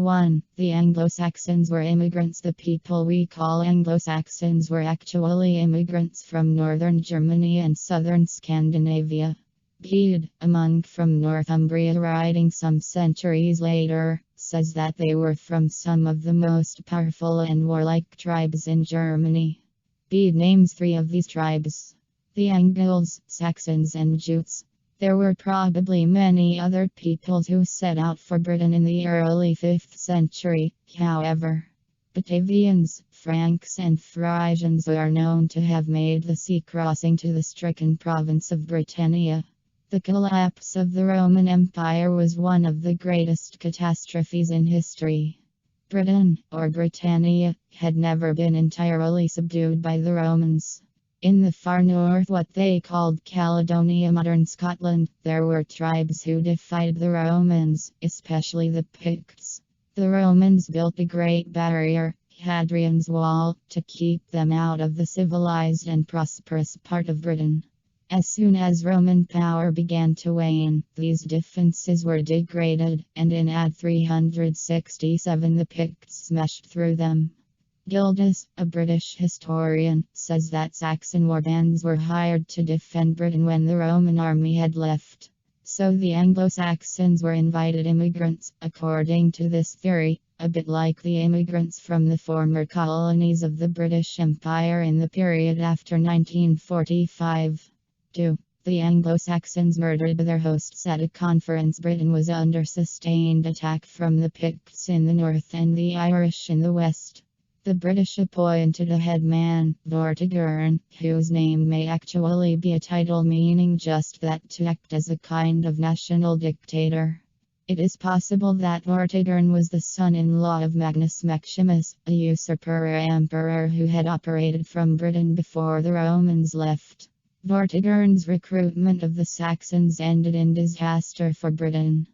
1. The Anglo Saxons were immigrants. The people we call Anglo Saxons were actually immigrants from northern Germany and southern Scandinavia. Bede, a monk from Northumbria writing some centuries later, says that they were from some of the most powerful and warlike tribes in Germany. Bede names 3 of these tribes: the Angles, Saxons, and Jutes. There were probably many other peoples who set out for Britain in the early 5th century, however. Batavians, Franks, and Frisians are known to have made the sea crossing to the stricken province of Britannia. The collapse of the Roman Empire was one of the greatest catastrophes in history. Britain, or Britannia, had never been entirely subdued by the Romans. In the far north, what they called Caledonia, modern Scotland, there were tribes who defied the Romans, especially the Picts. The Romans built a great barrier, Hadrian's Wall, to keep them out of the civilized and prosperous part of Britain. As soon as Roman power began to wane, these defenses were degraded, and in AD 367 the Picts smashed through them. Gildas, a British historian, says that Saxon warbands were hired to defend Britain when the Roman army had left. So the Anglo-Saxons were invited immigrants, according to this theory, a bit like the immigrants from the former colonies of the British Empire in the period after 1945. 2. The Anglo-Saxons murdered their hosts at a conference. Britain was under sustained attack from the Picts in the north and the Irish in the west. The British appointed a headman, Vortigern, whose name may actually be a title meaning just that, to act as a kind of national dictator. It is possible that Vortigern was the son-in-law of Magnus Maximus, a usurper emperor who had operated from Britain before the Romans left. Vortigern's recruitment of the Saxons ended in disaster for Britain.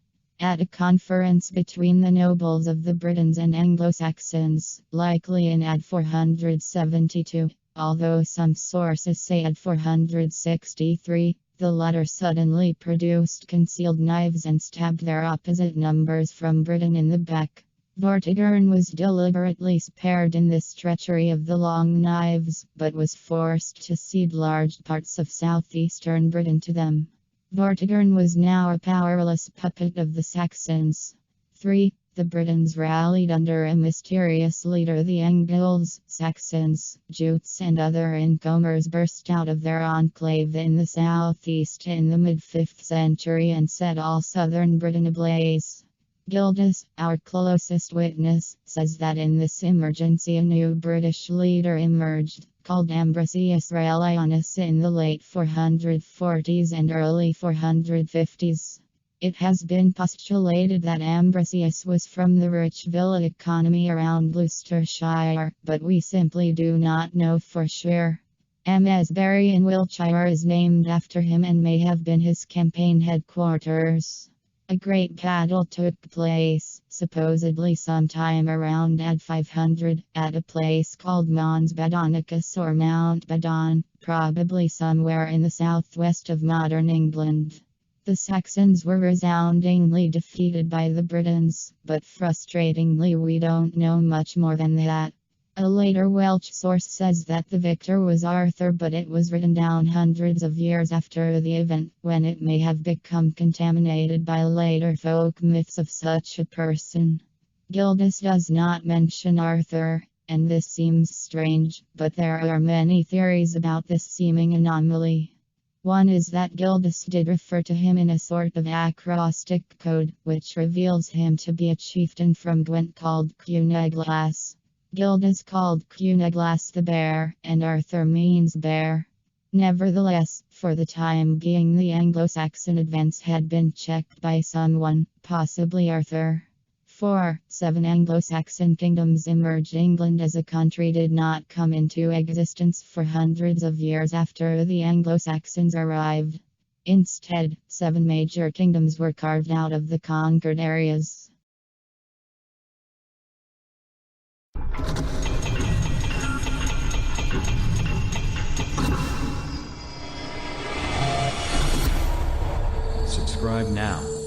At a conference between the nobles of the Britons and Anglo-Saxons, likely in AD 472, although some sources say AD 463, the latter suddenly produced concealed knives and stabbed their opposite numbers from Britain in the back. Vortigern was deliberately spared in this treachery of the long knives, but was forced to cede large parts of southeastern Britain to them. Vortigern was now a powerless puppet of the Saxons. 3. The Britons rallied under a mysterious leader. The Angles, Saxons, Jutes, and other incomers burst out of their enclave in the southeast in the mid-5th century and set all southern Britain ablaze. Gildas, our closest witness, says that in this emergency a new British leader emerged, called Ambrosius Raelianus, in the late 440s and early 450s. It has been postulated that Ambrosius was from the rich villa economy around Gloucestershire, but we simply do not know for sure. Amesbury in Wiltshire is named after him and may have been his campaign headquarters. A great battle took place, supposedly sometime around AD 500, at a place called Mons Badonicus or Mount Badon, probably somewhere in the southwest of modern England. The Saxons were resoundingly defeated by the Britons, but frustratingly we don't know much more than that. A later Welsh source says that the victor was Arthur, but it was written down hundreds of years after the event, when it may have become contaminated by later folk myths of such a person. Gildas does not mention Arthur, and this seems strange, but there are many theories about this seeming anomaly. One is that Gildas did refer to him in a sort of acrostic code, which reveals him to be a chieftain from Gwent called Cuneglas. Gildas called Cuneglas the Bear, and Arthur means bear. Nevertheless, for the time being the Anglo-Saxon advance had been checked by someone, possibly Arthur. 4. 7 Anglo-Saxon kingdoms emerged. England as a country did not come into existence for hundreds of years after the Anglo-Saxons arrived. Instead, 7 major kingdoms were carved out of the conquered areas. Subscribe now.